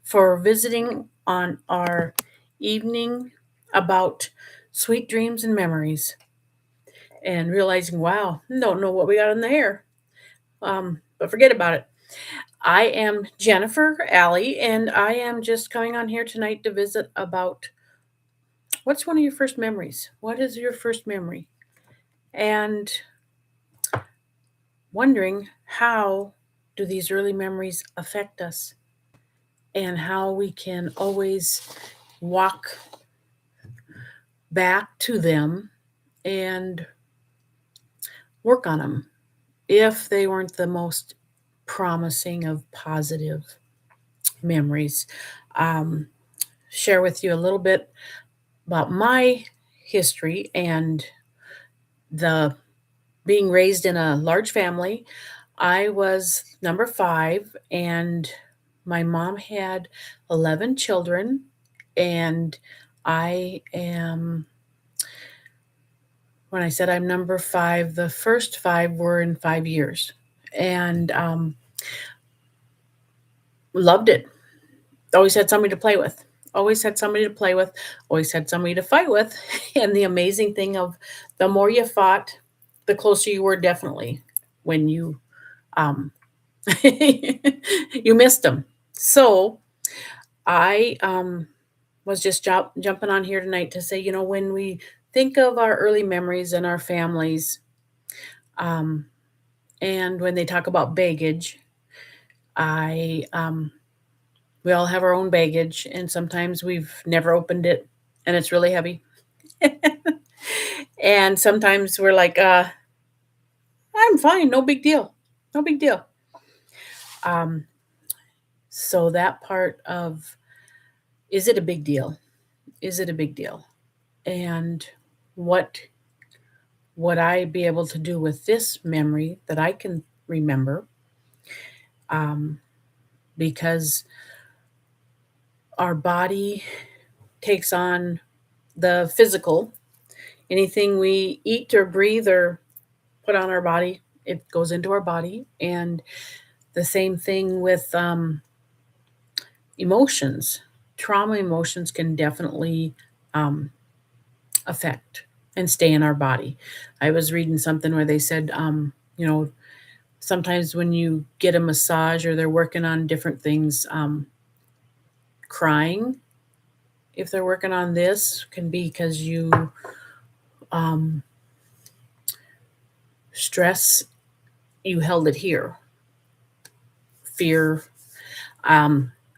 for visiting on our evening about sweet dreams and memories and realizing, wow, don't know what we got in the hair. But forget about it. I am Jennifer Alley, and I am just coming on here tonight to visit about what's one of your first memories? What is your first memory? And wondering how do these early memories affect us and how we can always walk back to them and work on them if they weren't the most promising of positive memories. Um, share with you a little bit about my history and the being raised in a large family. I was number five, and my mom had 11 children, and I am, when I said I'm number five, the first five were in 5 years. And loved it. Always had somebody to play with. Always had somebody to play with. Always had somebody to fight with. And the amazing thing of the more you fought, the closer you were definitely when you um, you missed them. So I was just jumping on here tonight to say, when we think of our early memories and our families, um, and when they talk about baggage, I we all have our own baggage, and sometimes we've never opened it, and it's really heavy. And sometimes we're like, I'm fine, no big deal, no big deal. Um, so that part of, is it a big deal? Is it a big deal? And what would I be able to do with this memory that I can remember? Um, because our body takes on the physical. Anything we eat or breathe or put on our body, it goes into our body. And the same thing with emotions. Trauma emotions can definitely um, affect and stay in our body. I was reading something where they said, sometimes when you get a massage or they're working on different things, crying, if they're working on this, can be because you um, stress, you held it here. Fear.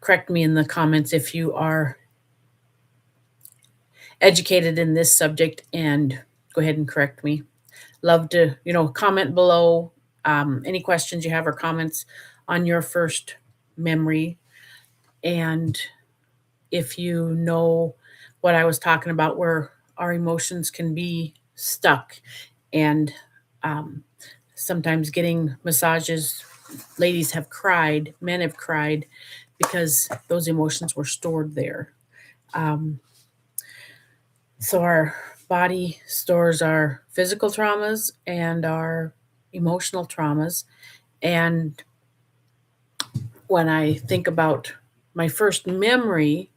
Correct me in the comments if you are educated in this subject and go ahead and correct me. Love to, comment below any questions you have or comments on your first memory. And if you know what I was talking about, where our emotions can be stuck, and um, sometimes getting massages, ladies have cried, men have cried because those emotions were stored there. Um, so our body stores our physical traumas and our emotional traumas. And when I think about my first memory,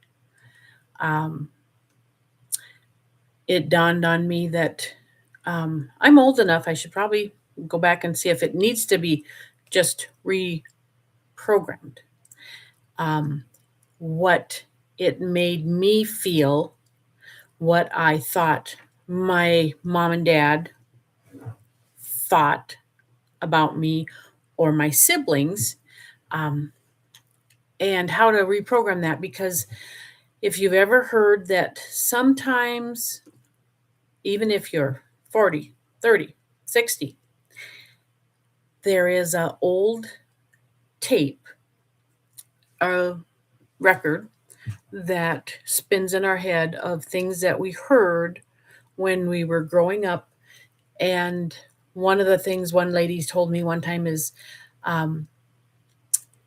um, it dawned on me that I'm old enough. I should probably go back and see if it needs to be just reprogrammed. Um, what it made me feel, what I thought my mom and dad thought about me or my siblings, um, and how to reprogram that. Because if you've ever heard that sometimes, even if you're 40, 30, 60, there is a old tape, a record that spins in our head of things that we heard when we were growing up. And one of the things one lady told me one time is, um,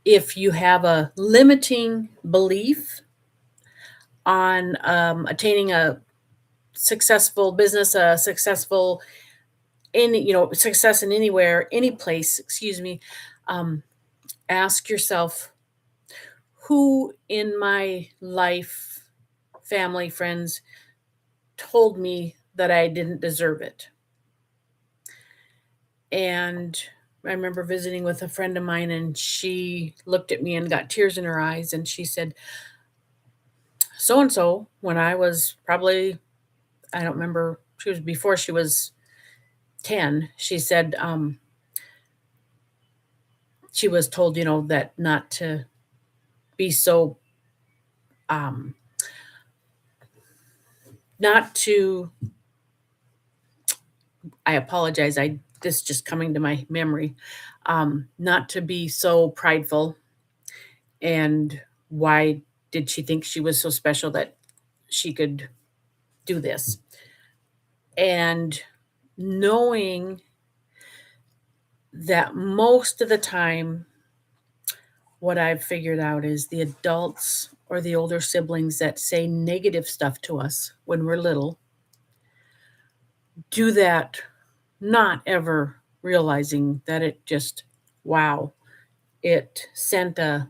if you have a limiting belief on attaining a successful business, a successful success in anywhere, any place, excuse me, um, ask yourself, who in my life, family, friends, told me that I didn't deserve it. And I remember visiting with a friend of mine, and she looked at me and got tears in her eyes. And she said, so and so, when I was probably, I don't remember, she was before she was 10, she said, she was told, that not to be so, um, not to, I apologize. This just coming to my memory, not to be so prideful. And why did she think she was so special that she could do this? And knowing that most of the time, what I've figured out is the adults or the older siblings that say negative stuff to us when we're little do that not ever realizing that it just, wow, it sent a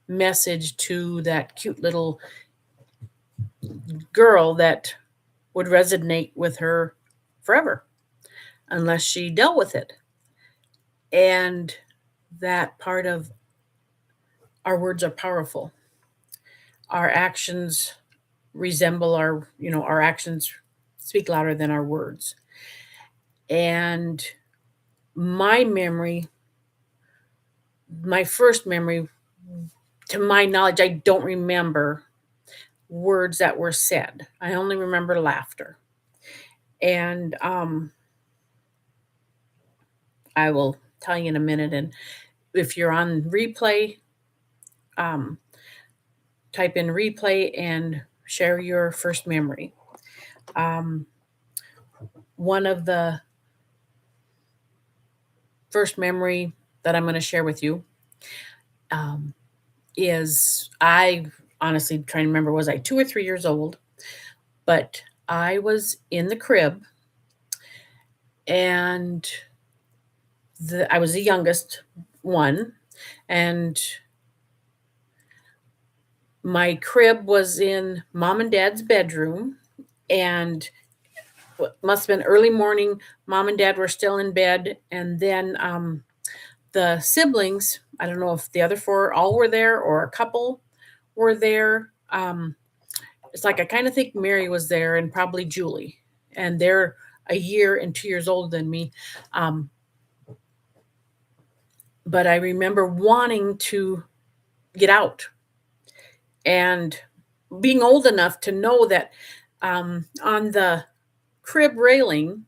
message to that cute little girl that would resonate with her forever unless she dealt with it. And that part of our words are powerful. Our actions resemble our actions speak louder than our words. And my memory, my first memory, to my knowledge, I don't remember words that were said. I only remember laughter. And I will tell you in a minute. And if you're on replay, um, type in replay and share your first memory. Um, one of the first memory that I'm going to share with you um, is I honestly trying to remember, was I 2 or 3 years old? But I was in the crib, and I was the youngest one, and my crib was in mom and dad's bedroom, and must have been early morning. Mom and dad were still in bed, and then the siblings, I don't know if the other four all were there or a couple were there. It's like I kind of think Mary was there and probably Julie, and they're a year and 2 years older than me. Um, but I remember wanting to get out and being old enough to know that on the crib railing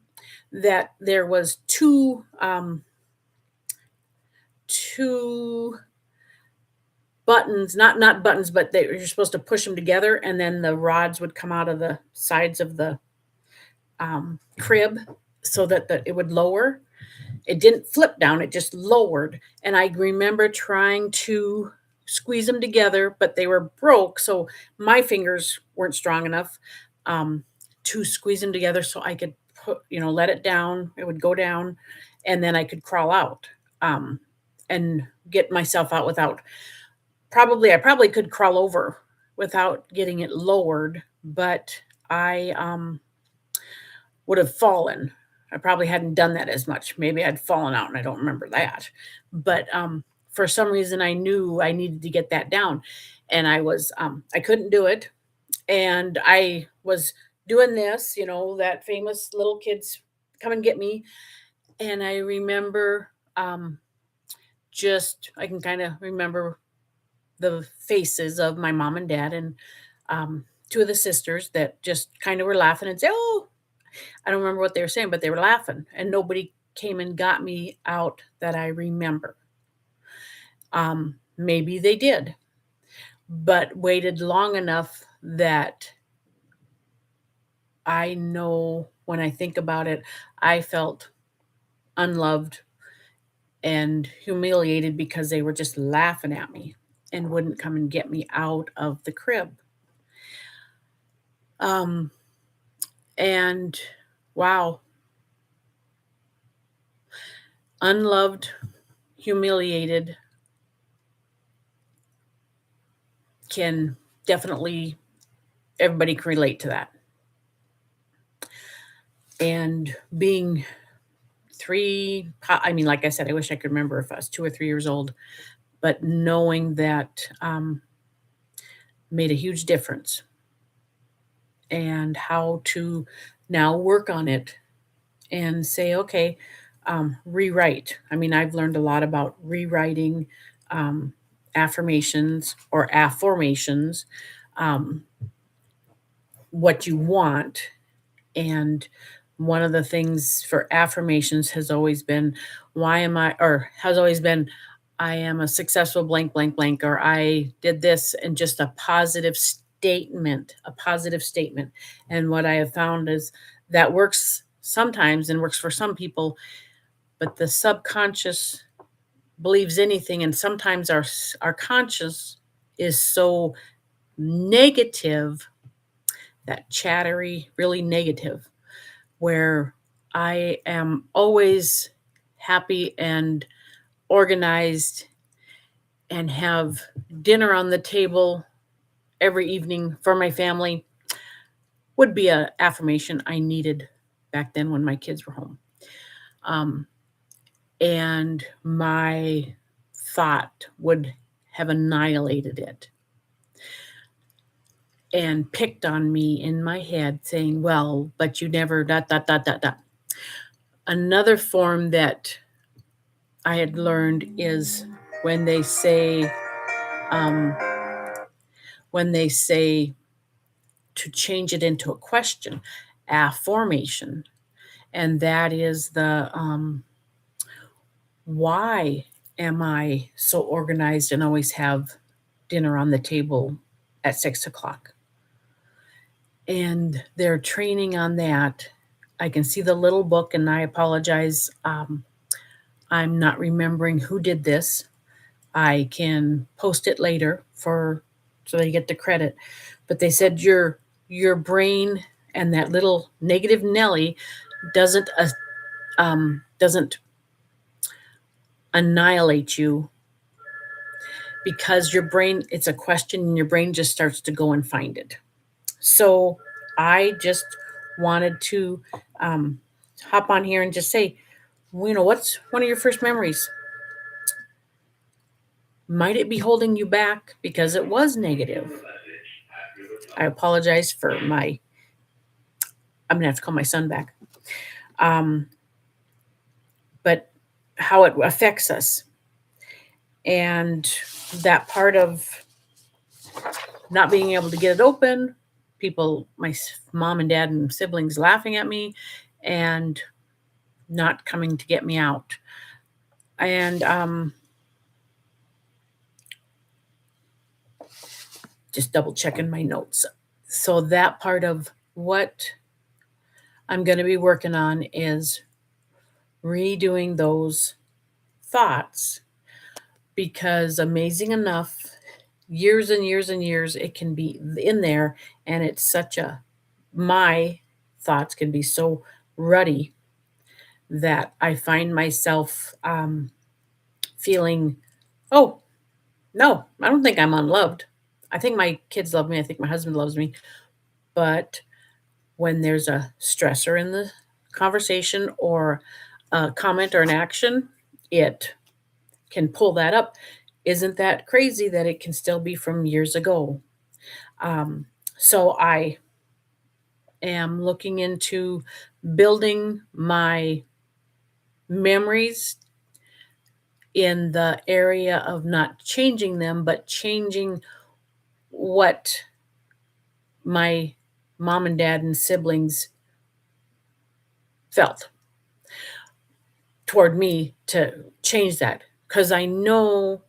that there was two buttons, not buttons, but you're supposed to push them together, and then the rods would come out of the sides of the crib so that it would lower. It didn't flip down, it just lowered. And I remember trying to squeeze them together, but they were broke. So my fingers weren't strong enough to squeeze them together so I could let it down. It would go down, and then I could crawl out and get myself out without I probably could crawl over without getting it lowered, but I would have fallen. I probably hadn't done that as much. Maybe I'd fallen out and I don't remember that. But for some reason, I knew I needed to get that down. And I couldn't do it. And I was doing this, that famous little kids come and get me. And I remember I can kind of remember the faces of my mom and dad and two of the sisters that just kind of were laughing and say, "Oh," I don't remember what they were saying, but they were laughing, and nobody came and got me out that I remember. Maybe they did, but waited long enough that I know when I think about it, I felt unloved and humiliated because they were just laughing at me and wouldn't come and get me out of the crib. Um, and wow, unloved, humiliated, can definitely, everybody can relate to that. And being I mean, like I said, I wish I could remember if I was 2 or 3 years old, but knowing that made a huge difference, and how to now work on it and say, okay, rewrite. I mean, I've learned a lot about rewriting um, affirmations or afformations, um, what you want. And one of the things for affirmations has always been, I am a successful blank, blank, blank, or I did this, and just a positive statement, a positive statement. And what I have found is that works sometimes and works for some people, but the subconscious believes anything. And sometimes our conscious is so negative, that chattery, really negative, where I am always happy and organized and have dinner on the table every evening for my family, would be a affirmation I needed back then when my kids were home. Um, and my thought would have annihilated it and picked on me in my head, saying, well, but you never dot dot dot dot dot. Another form that I had learned is when they say, um, when they say to change it into a question, affirmation, and that is the why am I so organized and always have dinner on the table at 6 o'clock? And they're training on that. I can see the little book, and I apologize. I'm not remembering who did this. I can post it later for so they get the credit. But they said your brain and that little negative Nelly doesn't annihilate you, because your brain, it's a question, and your brain just starts to go and find it. So I just wanted to um, hop on here and just say, what's one of your first memories? Might it be holding you back because it was negative? I apologize for I'm gonna have to call my son back. Um, but how it affects us, and that part of not being able to get it open, people, my mom and dad and siblings laughing at me, and not coming to get me out. And just double checking my notes. So that part of what I'm going to be working on is redoing those thoughts, because amazing enough, years and years and years it can be in there, and it's such a my thoughts can be so ruddy that I find myself feeling, oh, no, I don't think I'm unloved. I think my kids love me. I think my husband loves me. But when there's a stressor in the conversation or a comment or an action, it can pull that up. Isn't that crazy that it can still be from years ago? Um, so I am looking into building my memories in the area of not changing them, but changing what my mom and dad and siblings felt toward me, to change that, because I know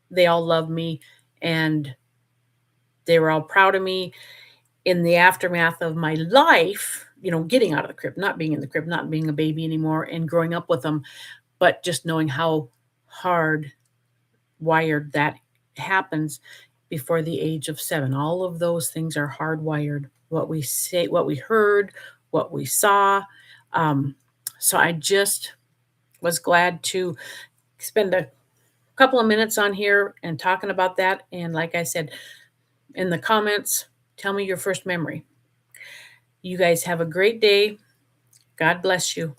they all love me, and they were all proud of me in the aftermath of my life, getting out of the crib, not being in the crib, not being a baby anymore, and growing up with them, but just knowing how hard wired that happens before the age of 7. All of those things are hardwired. What we say, what we heard, what we saw. Um, so I just was glad to spend couple of minutes on here and talking about that. And like I said, in the comments, tell me your first memory. You guys have a great day. God bless you.